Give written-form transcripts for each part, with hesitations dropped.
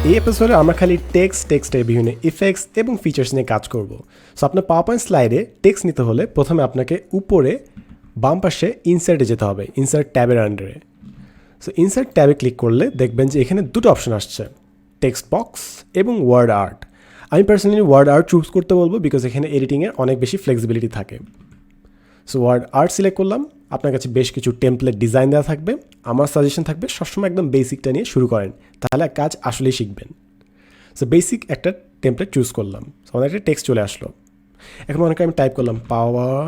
এই এপিসোডে আমরা খালি টেক্সটের বিভিন্ন ইফেক্টস এবং ফিচার্স নিয়ে কাজ করব। সো আপনার পাওয়ার পয়েন্ট স্লাইডে টেক্সট নিতে হলে প্রথমে আপনাকে উপরে বাম পাশে ইনসার্টে যেতে হবে, ইনসার্ট ট্যাবের আন্ডারে। সো ইনসার্ট ট্যাবে ক্লিক করলে দেখবেন যে এখানে দুটো অপশন আসছে, টেক্সট বক্স এবং ওয়ার্ড আর্ট। আমি পার্সোনালি ওয়ার্ড আর্ট চুজ করতে বলবো বিকজ এখানে এডিটিংয়ের অনেক বেশি ফ্লেক্সিবিলিটি থাকে। সো ওয়ার্ড আর্ট সিলেক্ট করলাম। আপনার কাছে বেশ কিছু টেমপ্লেট ডিজাইন দেওয়া থাকবে। আমার সাজেশন থাকবে সবসময় একদম বেসিকটা নিয়ে শুরু করেন, তাহলে কাজ আসলেই শিখবেন। সো বেসিক একটা টেমপ্লেট চুজ করলাম, আমাদের একটা টেক্সট চলে আসলো। এখন মনে করি আমি টাইপ করলাম পাওয়ার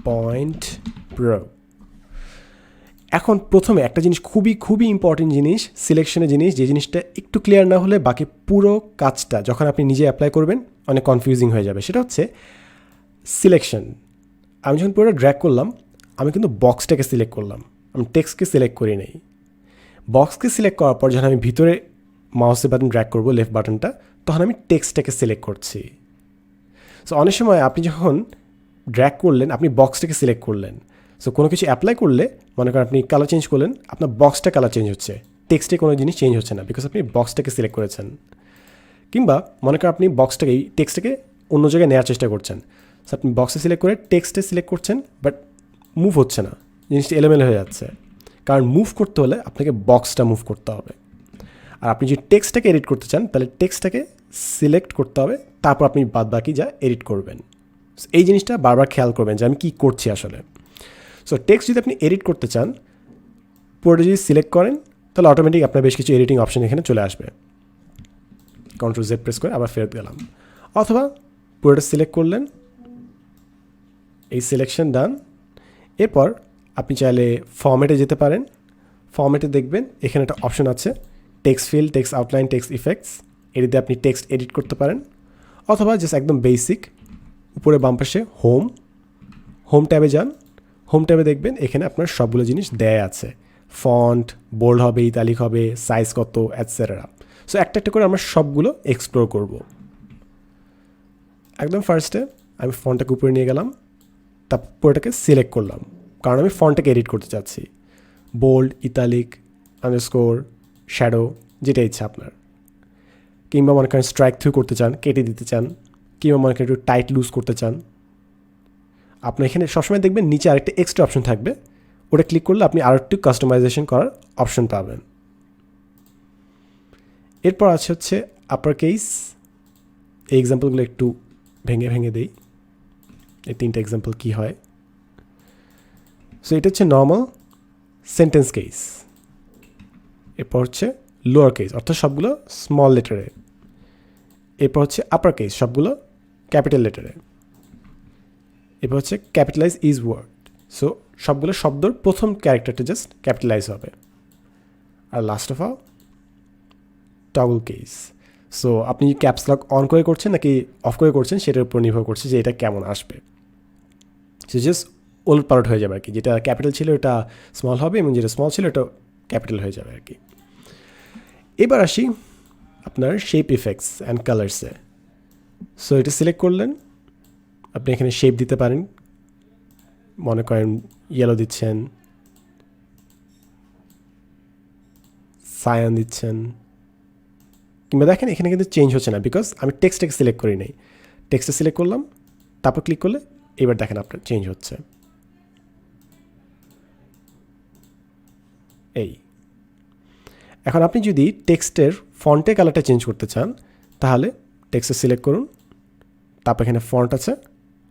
পয়েন্ট প্রো। এখন প্রথমে একটা জিনিস খুবই ইম্পর্টেন্ট জিনিস, সিলেকশনের জিনিস, যে জিনিসটা একটু ক্লিয়ার না হলে বাকি পুরো কাজটা যখন আপনি নিজে অ্যাপ্লাই করবেন অনেক কনফিউজিং হয়ে যাবে। সেটা হচ্ছে সিলেকশন। আমি যখন পুরোটা ড্র্যাগ করলাম, আমি কিন্তু বক্সটাকে সিলেক্ট করলাম, আমি টেক্সটকে সিলেক্ট করি নাই। বক্সকে সিলেক্ট করার পর যখন আমি ভিতরে মাউসের বাটন ড্র্যাগ করবো, লেফট বাটনটা, তখন আমি টেক্সটটাকে সিলেক্ট করছি। সো অনেক সময় আপনি যখন ড্র্যাগ করলেন, আপনি বক্সটাকে সিলেক্ট করলেন। সো কোনো কিছু অ্যাপ্লাই করলে, মনে করেন আপনি কালার চেঞ্জ করলেন, আপনার বক্সটা কালার চেঞ্জ হচ্ছে, টেক্সটে কোনো জিনিস চেঞ্জ হচ্ছে না, বিকজ আপনি বক্সটাকে সিলেক্ট করেছেন। কিংবা মনে করেন আপনি বক্সটাকে, টেক্সটটাকে অন্য জায়গায় নেওয়ার চেষ্টা করছেন। সো আপনি বক্সে সিলেক্ট করে টেক্সটে সিলেক্ট করছেন, বাট মুভ হচ্ছে না, জিনিসটা এলোমেলো হয়ে যাচ্ছে। কারণ মুভ করতে হলে আপনাকে বক্সটা মুভ করতে হবে। আর আপনি যদি টেক্সটটাকে এডিট করতে চান, তাহলে টেক্সটটাকে সিলেক্ট করতে হবে, তারপর আপনি বাদ বাকি যা এডিট করবেন। এই জিনিসটা বারবার খেয়াল করবেন যে আমি কী করছি আসলে। সো টেক্সট যদি আপনি এডিট করতে চান, পুরোটা যদি সিলেক্ট করেন, তাহলে অটোমেটিক আপনার বেশ কিছু এডিটিং অপশন এখানে চলে আসবে। কন্ট্রোল জেড প্রেস করে আবার ফেরত গেলাম, অথবা পুরোটা সিলেক্ট করলেন, এই সিলেকশন ডান। এরপর আপনি চাইলে ফরম্যাটে যেতে পারেন। ফরম্যাটে দেখবেন এখানে একটা অপশন আছে, text feel, text outline, text effects. এটিতে আপনি টেক্সট এডিট করতে পারেন, অথবা জাস্ট একদম বেসিক উপরে বাম পাশে হোম ট্যাবে যান। হোম ট্যাবে দেখবেন এখানে আপনার সবগুলো জিনিস দেয়া আছে, ফন্ট, বোল্ড হবে, ইতালিক হবে, সাইজ কত, এটসেট্রা। সো একটা একটা করে আমরা সবগুলো এক্সপ্লোর করব। একদম ফার্স্টে আমি ফন্টটাকে উপরে নিয়ে গেলাম, তারপর পুরোটাকে সিলেক্ট করলাম, কারণ আমি ফন্টটাকে এডিট করতে চাচ্ছি। বোল্ড, ইতালিক, আন্ডারস্কোর, শ্যাডো, যেটা ইচ্ছা আপনার। কিংবা মনে করেন স্ট্রাইক থ্রু করতে চান, কেটে দিতে চান, কিংবা মনে করেন একটু টাইট লুজ করতে চান। আপনার এখানে সবসময় দেখবেন নিচে আরেকটা এক্সট্রা অপশন থাকবে, ওটা ক্লিক করলে আপনি আরও একটু কাস্টমাইজেশন করার অপশন পাবেন। এরপর আছে হচ্ছে আপার কেস। এই এক্সাম্পলগুলো একটু ভেঙে দিই, এই তিনটা এক্সাম্পল কী হয়। সো এটা হচ্ছে নর্মাল সেন্টেন্স কেস। এরপর হচ্ছে লোয়ার কেস, অর্থাৎ সবগুলো স্মল লেটারে। এরপর হচ্ছে আপার কেস, সবগুলো ক্যাপিটাল লেটারে। এরপর হচ্ছে ক্যাপিটালাইজ ইজ ওয়ার্ড, সো সবগুলো শব্দর প্রথম ক্যারেক্টারটা জাস্ট ক্যাপিটালাইজ হবে। আর last of all toggle case. So আপনি ক্যাপস লক অন করে করছেন নাকি অফ করে করছেন, সেটার উপর নির্ভর করছে যে এটা কেমন আসবে। সে জাস্ট ওলট পালট হয়ে যাবে আর কি, যেটা ক্যাপিটাল ছিল ওটা স্মল হবে, এবং যেটা স্মল ছিল ওটা ক্যাপিটাল হয়ে যাবে আর কি। এবার আসি আপনার শেপ ইফেক্টস অ্যান্ড কালার্সে। সো এটা সিলেক্ট করলেন, আপনি এখানে শেপ দিতে পারেন। মনে করেন ইয়েলো দিচ্ছেন, সায়ান দিচ্ছেন, কিংবা দেখেন এখানে কিন্তু চেঞ্জ হচ্ছে না, বিকজ আমি টেক্সটটাকে সিলেক্ট করি নাই। টেক্সটটা সিলেক্ট করলাম, তারপর ক্লিক করলে এবার দেখেন আপনার চেঞ্জ হচ্ছে। এই এখন আপনি যদি টেক্সটের ফন্টের কালারটা চেঞ্জ করতে চান, তাহলে টেক্সটে সিলেক্ট করুন, তারপর এখানে ফন্ট আছে,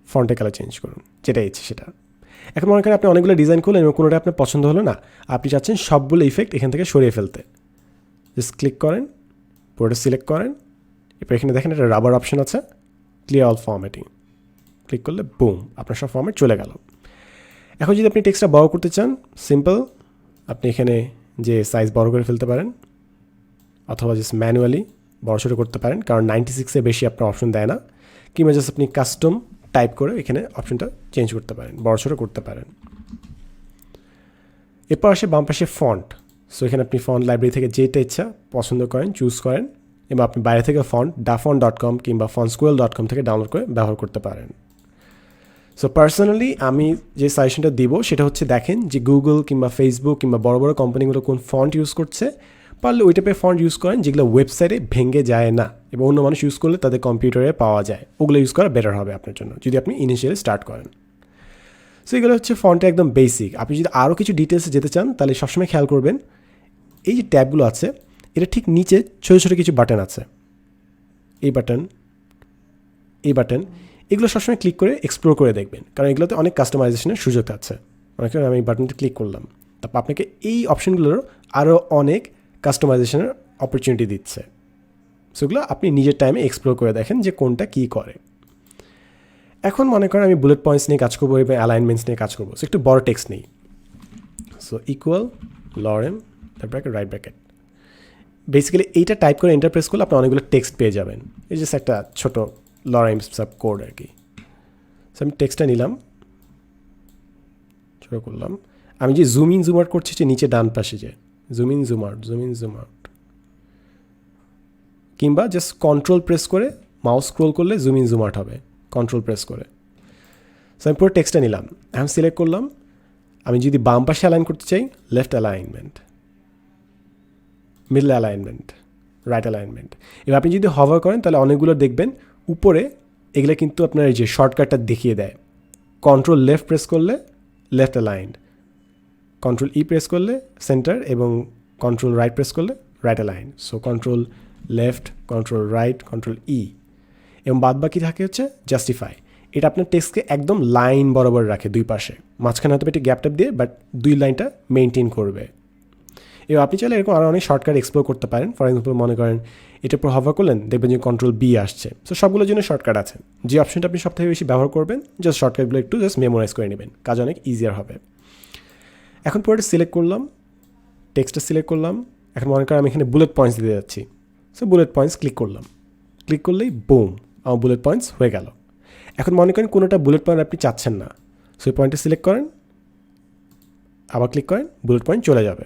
ফন্টের কালার চেঞ্জ করুন, যেটা ইচ্ছে সেটা। এখন মনে করেন আপনি অনেকগুলো ডিজাইন করলেন এবং কোনোটা আপনার পছন্দ হলো না, আপনি চাচ্ছেন সবগুলো ইফেক্ট এখান থেকে সরিয়ে ফেলতে, জাস্ট ক্লিক করেন, পুরোটা সিলেক্ট করেন। এরপর এখানে দেখেন একটা রাবার অপশন আছে, ক্লিয়ার অল ফরম্যাটিং, ক্লিক করলে বুম, আপনার সব ফরম্যাট চলে গেল। এখন যদি আপনি টেক্সটটা বড় করতে চান, সিম্পল, আপনি এখানে যে সাইজ বড় করে ফেলতে পারেন, অথবা জাস্ট ম্যানুয়ালি বড় ছোটো করতে পারেন, কারণ 96-এর বেশি আপনার অপশন দেয় না। কিংবা জাস্ট আপনি কাস্টম টাইপ করে এখানে অপশনটা চেঞ্জ করতে পারেন, বড় ছোটো করতে পারেন। এরপর আসে বাম পাশে ফন্ট। সো এখানে আপনি ফন্ট লাইব্রেরি থেকে যেটা ইচ্ছা পছন্দ করেন চুজ করেন, এবং আপনি বাইরে থেকে ফন্ট dafont.com কিংবা fontsquirrel.com থেকে ডাউনলোড করে ব্যবহার করতে পারেন। সো পার্সোনালি আমি যে সাজেশনটা দিব সেটা হচ্ছে, দেখেন যে গুগল কিংবা ফেসবুক কিংবা বড় বড় কোম্পানিগুলো কোন ফন্ট ইউজ করছে, পারলে ওই টাইপের ফন্ট ইউজ করেন যেগুলো ওয়েবসাইটে ভেঙে যায় না এবং অন্য মানুষ ইউজ করলে তাদের কম্পিউটারে পাওয়া যায়, ওগুলো ইউজ করা বেটার হবে আপনার জন্য যদি আপনি ইনিশিয়ালি স্টার্ট করেন। সো এগুলো হচ্ছে ফন্টে একদম বেসিক। আপনি যদি আরও কিছু ডিটেলসে যেতে চান তাহলে সবসময় খেয়াল করবেন এই যে ট্যাবগুলো আছে এটা ঠিক নিচে ছোটো ছোটো কিছু বাটন আছে, এই বাটন, এই বাটন, এগুলো সবসময় ক্লিক করে এক্সপ্লোর করে দেখবেন, কারণ এগুলোতে অনেক কাস্টমাইজেশনের সুযোগ আছে। অনেক সময় আমি এই বাটনটা ক্লিক করলাম, তারপর আপনাকে এই অপশনগুলোর আরও অনেক কাস্টমাইজেশনের অপরচুনিটি দিচ্ছে। সেগুলো আপনি নিজের টাইমে এক্সপ্লোর করে দেখেন যে কোনটা কী করে। এখন মনে করেন আমি বুলেট পয়েন্টস নিয়ে কাজ করবো এবং অ্যালাইনমেন্টস নিয়ে কাজ করবো, সো একটু বড় টেক্সট নেই। So equal lorem bracket right bracket, basically এইটা টাইপ করে এন্টার প্রেস করলে আপনি অনেকগুলো টেক্সট পেয়ে যাবেন। এই জাস্ট একটা ছোটো লরেম সাব কোড আর কি। সো আমি টেক্সটটা নিলাম, ছোটো করলাম। আমি যে জুম ইন জুম আউট করছি যে নিচে ডান পাশে যে zoom in zoom out, zoom in zoom out, কিংবা জাস্ট কন্ট্রোল প্রেস করে মাউস স্ক্রোল করলে জুম ইন জুম আউট হবে, কন্ট্রোল প্রেস করে। সো আমি পুরো টেক্সটটা নিলাম, এখন সিলেক্ট করলাম। আমি যদি বাম পাশে অ্যালাইন করতে চাই left alignment, middle alignment, right alignment. এবার আপনি যদি হভার করেন তাহলে অনেকগুলো দেখবেন উপরে, এগুলো কিন্তু আপনার এই যে শর্টকাটটা দেখিয়ে দেয়। কন্ট্রোল লেফট প্রেস করলে left aligned, control E press করলে সেন্টার এবং কন্ট্রোল রাইট প্রেস করলে right align. So control left, control right, control ই, এবং বাদ বাকি থাকে হচ্ছে জাস্টিফাই। এটা আপনার টেক্সটকে একদম লাইন বরাবর রাখে দুই পাশে, মাঝখানে হয়তো একটু গ্যাপ ট্যাপ দিয়ে, বাট দুই লাইনটা মেনটেন করবে। এবার আপনি চাইলে এরকম আরও অনেক শর্টকাট এক্সপ্লোর করতে পারেন। ফর এক্সাম্পল মনে করেন এটার উপর হভার করলেন, দেখবেন যে কন্ট্রোল বি আসছে। সো সবগুলোর জন্য শর্টকাট আছে, যে অপশনটা আপনি সবথেকে বেশি ব্যবহার করবেন জাস্ট শর্টকাটগুলো একটু জাস্ট মেমোরাইজ করে নেবেন, কাজ অনেক ইজিয়ার হবে। এখন পুরোটা সিলেক্ট করলাম, টেক্সটটা সিলেক্ট করলাম। এখন মনে করেন আমি এখানে বুলেট পয়েন্টস দিতে যাচ্ছি, সো বুলেট পয়েন্টস ক্লিক করলাম, ক্লিক করলেই বুম আমার বুলেট পয়েন্টস হয়ে গেল। এখন মনে করেন কোনোটা বুলেট পয়েন্ট আপনি চাচ্ছেন না, সো এই পয়েন্টটা সিলেক্ট করেন, আবার ক্লিক করেন, বুলেট পয়েন্ট চলে যাবে।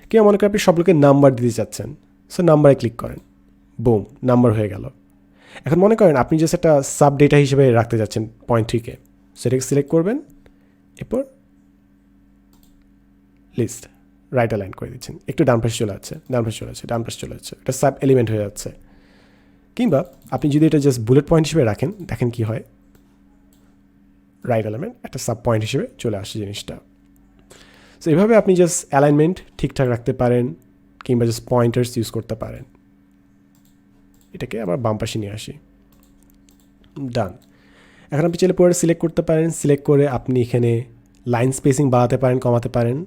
কেউ মনে করেন আপনি সবগুলোকে নাম্বার দিতে চাচ্ছেন, সো নাম্বারে ক্লিক করেন, বুম নাম্বার হয়ে গেল। এখন মনে করেন আপনি জাস্ট একটা সাব ডেটা হিসেবে রাখতে যাচ্ছেন পয়েন্ট 3কে, সেটাকে সিলেক্ট করবেন, এরপর লিস্ট রাইট অ্যালাইন করে দিচ্ছেন, একটু ডান পাশে চলে যাচ্ছে, ডান পাশে চলে যাচ্ছে, ডান পাশে চলে যাচ্ছে, এটা সাব এলিমেন্ট হয়ে যাচ্ছে। কিংবা আপনি যদি এটা জাস্ট বুলেট পয়েন্ট হিসেবে রাখেন, দেখেন কি হয়, রাইট এলিমেন্ট একটা সাব পয়েন্ট হিসেবে চলে আসে জিনিসটা। সো এভাবে আপনি জাস্ট অ্যালাইনমেন্ট ঠিকঠাক রাখতে পারেন, কিংবা জাস্ট পয়েন্টার্স ইউজ করতে পারেন। এটাকে আবার বাম পাশে নিয়ে আসি, ডান। এখন আপনি চাইলে পরে সিলেক্ট করতে পারেন, সিলেক্ট করে আপনি এখানে লাইন স্পেসিং বাড়াতে পারেন, কমাতে পারেন।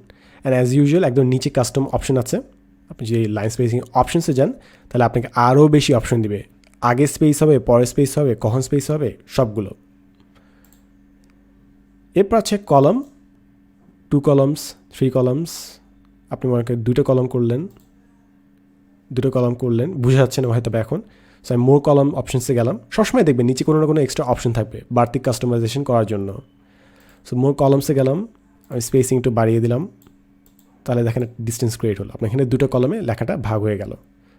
অ্যান্ড অ্যাজ ইউজুয়াল একদম নিচে কাস্টম অপশন আছে, আপনি যদি লাইন স্পেসিং অপশনসে যান তাহলে আপনাকে আরও বেশি অপশন দিবে, আগে স্পেস হবে, পরে স্পেস হবে, কখন স্পেস হবে, সবগুলো। এরপর আছে কলাম, 2 কলামস, 3 কলামস। আপনি মনে করেন 2টো কলাম করলেন, 2টো কলাম করলেন, বুঝে যাচ্ছে না হয়তো এখন। সো আমি মোর কলাম অপশনসে গেলাম, সবসময় দেখবেন নিচে কোনো না কোনো এক্সট্রা অপশন থাকবে বাড়তি কাস্টমাইজেশন করার জন্য। সো মোর কলামসে গেলাম, আমি স্পেসিং একটু বাড়িয়ে দিলাম, তাহলে দেখেন ডিস্টেন্স ক্রিয়েট হলো, আপনার এখানে 2টো কলমে লেখাটা ভাগ হয়ে গেল।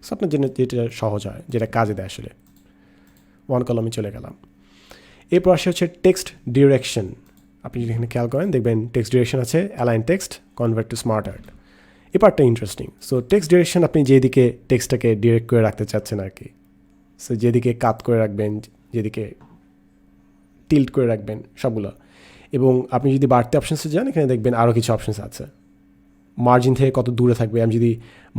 সো আপনার জন্য যেটা সহজ হয়, যেটা কাজে দেয় আসলে। 1 কলমে চলে গেলাম। এরপর আসে হচ্ছে টেক্সট ডিরেকশন। আপনি যদি এখানে খেয়াল করেন দেখবেন টেক্সট ডিরেকশন আছে, align text, convert to smart art. এই পার্টটা ইন্টারেস্টিং। সো টেক্সট ডিরেকশন আপনি যেদিকে টেক্সটটাকে ডিরেক্ট করে রাখতে চাচ্ছেন আর কি, সো যেদিকে কাট করে রাখবেন, যেদিকে টিল্ট করে রাখবেন, সবগুলো। এবং আপনি যদি বাড়তি অপশনসে যান, এখানে দেখবেন আরও কিছু অপশনস আছে, মার্জিন থেকে কত দূরে থাকবে। আমি যদি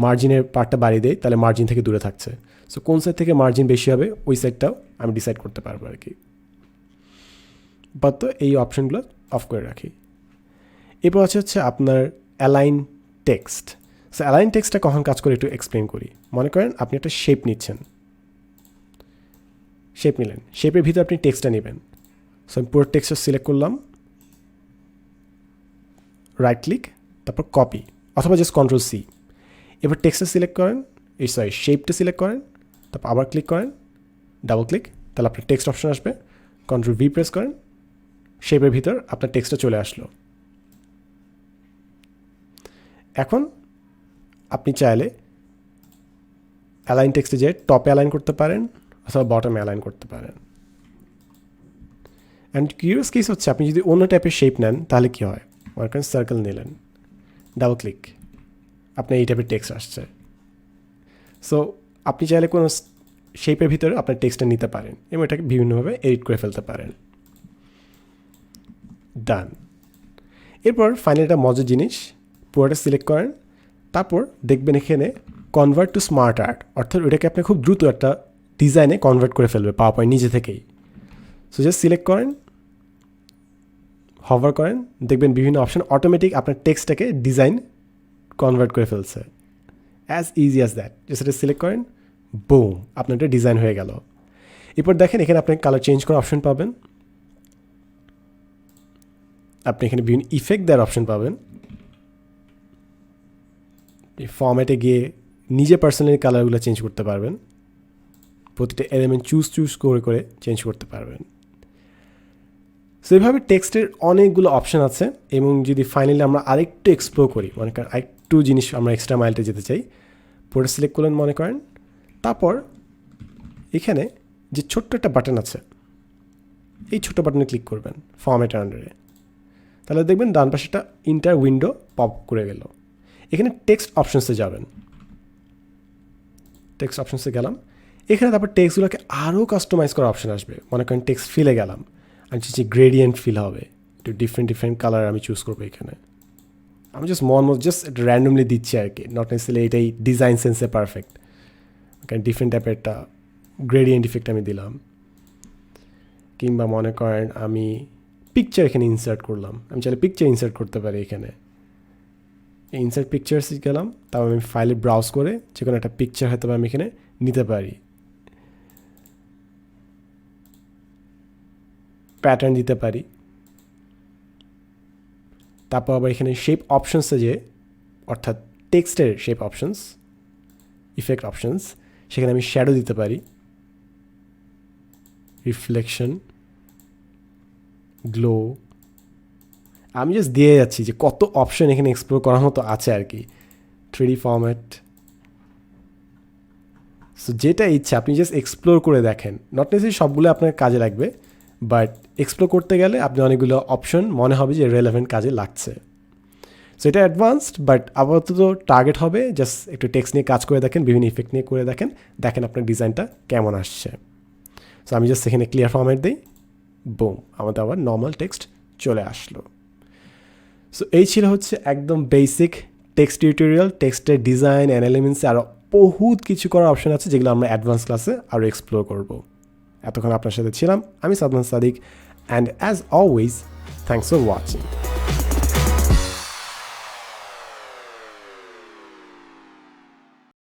মার্জিনের পার্টটা বাড়িয়ে দিই তাহলে মার্জিন থেকে দূরে থাকছে। সো কোন সাইড থেকে মার্জিন বেশি হবে ওই সাইডটাও আমি ডিসাইড করতে পারবো আর কি। বাট তো এই অপশনগুলো অফ করে রাখি। এরপর হচ্ছে আপনার অ্যালাইন টেক্সট। সো অ্যালাইন টেক্সটটা কখন কাজ করে একটু এক্সপ্লেন করি। মনে করেন আপনি একটা শেপ নিচ্ছেন, শেপ নিলেন, শেপের ভিতরে আপনি টেক্সটটা নেবেন। সো আমি পুরো টেক্সটটা সিলেক্ট করলাম, রাইট ক্লিক, তারপর কপি অথবা জাস্ট কন্ট্রোল সি। এবার টেক্সটটা সিলেক্ট করেন, শেপটা সিলেক্ট করেন, তারপর আবার ক্লিক করেন, ডাবল ক্লিক, তাহলে আপনার টেক্সট অপশন আসবে। কন্ট্রোল ভি প্রেস করেন, শেপের ভিতর আপনার টেক্সটটা চলে আসলো। এখন আপনি চাইলে অ্যালাইন টেক্সটে যেয়ে টপে অ্যালাইন করতে পারেন অথবা বটমে অ্যালাইন করতে পারেন। অ্যান্ড কিউরিয়াস কেস হচ্ছে আপনি যদি অন্য টাইপের শেপ নেন তাহলে কী হয়। মনে করেন সার্কেল নিলেন, ডাবল ক্লিক, আপনার এই টাইপের টেক্সট আসছে। সো আপনি চাইলে কোনো শেপের ভিতরে আপনার টেক্সটটা নিতে পারেন এবং এটাকে বিভিন্নভাবে এডিট করে ফেলতে পারেন। ডান। এরপর ফাইনাল একটা মজার জিনিস, পুরোটা সিলেক্ট করেন, তারপর দেখবেন এখানে কনভার্ট টু স্মার্ট আর্ট, অর্থাৎ ওইটাকে আপনি খুব দ্রুত একটা ডিজাইনে কনভার্ট করে ফেলবে পাওয়ার পয়েন্ট নিজে থেকেই। সো জাস্ট সিলেক্ট করেন, হভার করেন, দেখবেন বিভিন্ন অপশন অটোমেটিক আপনার টেক্সটটাকে ডিজাইন কনভার্ট করে ফেলছে। As easy as that. Just এটা সিলেক্ট করেন, বুম, আপনার এটা ডিজাইন হয়ে গেল। এরপর দেখেন এখানে আপনি কালার চেঞ্জ করার অপশন পাবেন, আপনি এখানে বিভিন্ন ইফেক্ট দেওয়ার অপশন পাবেন, এই ফর্ম্যাটে গিয়ে নিজে পার্সোনালি কালারগুলো চেঞ্জ করতে পারবেন, প্রতিটা এলিমেন্ট চুজ করে চেঞ্জ করতে পারবেন। সো এইভাবে টেক্সটের অনেকগুলো অপশন আছে এবং যদি ফাইনালি আমরা আরেকটু এক্সপ্লোর করি, মনে করেন আরেকটু জিনিস আমরা এক্সট্রা মাইলটা যেতে চাই, পুরো সিলেক্ট করলেন মনে করেন, তারপর এখানে যে ছোট্ট একটা বাটন আছে, এই ছোট্ট বাটনে ক্লিক করবেন ফর্ম্যাটের আন্ডারে, তাহলে দেখবেন ডান পাশে একটা ইন্টার উইন্ডো পপ করে গেল। এখানে টেক্সট অপশনসে যাবেন, টেক্সট অপশনসে গেলাম, এখানে তারপর টেক্সটগুলোকে আরও কাস্টমাইজ করার অপশন আসবে। মনে করেন টেক্সট ফিলে গেলাম, আমি চাইছি গ্রেডিয়েন্ট ফিল হবে, একটু ডিফারেন্ট কালার আমি চুজ করবো। এখানে আমি জাস্ট র্যান্ডমলি দিচ্ছি আর কি, নট নেসেসারিলি এটাই ডিজাইন সেন্সে পারফেক্ট। কারণ ডিফারেন্ট টাইপের একটা গ্রেডিয়েন্ট ইফেক্ট আমি দিলাম, কিংবা মনে করেন আমি পিকচার এখানে ইনসার্ট করলাম, আমি চাইলে পিকচার ইনসার্ট করতে পারি। এখানে ইনসার্ট পিকচার্স গেলাম, তারপর আমি ফাইলে ব্রাউজ করে যে কোনো একটা পিকচার হয়তো আমি এখানে নিতে পারি, প্যাটার্ন দিতে পারি। তারপর আবার এখানে শেপ অপশনসে যে, অর্থাৎ টেক্সটের শেপ অপশনস, ইফেক্ট অপশনস, সেখানে আমি শ্যাডো দিতে পারি, রিফ্লেকশন, গ্লো। আমি জাস্ট দিয়ে যাচ্ছি যে কত অপশন এখানে এক্সপ্লোর করার মতো আছে আর কি। 3D ফরম্যাট, সো যেটা ইচ্ছা আপনি জাস্ট এক্সপ্লোর করে দেখেন। নট নেসেসারি সবগুলো আপনার কাজে লাগবে, বাট এক্সপ্লোর করতে গেলে আপনি অনেকগুলো অপশন মনে হবে যে রেলেভেন্ট কাজে লাগছে। সো এটা অ্যাডভান্সড, বাট আপাতত টার্গেট হবে জাস্ট একটু টেক্সট নিয়ে কাজ করে দেখেন, বিভিন্ন ইফেক্ট নিয়ে করে দেখেন আপনার ডিজাইনটা কেমন আসছে। সো আমি জাস্ট এখানে ক্লিয়ার ফরম্যাট দিই, বুম, আমাদের আবার নর্মাল টেক্সট চলে আসলো। সো এই ছিল হচ্ছে একদম বেসিক টেক্সট টিউটোরিয়াল। টেক্সটের ডিজাইন অ্যান্ড এলিমেন্টসে আরও বহুত কিছু করার অপশন আছে, যেগুলো আমরা অ্যাডভান্স ক্লাসে আরও এক্সপ্লোর করব। এতক্ষণ আপনার সাথে ছিলাম আমি Sadman Sadiq, and as always thanks for watching.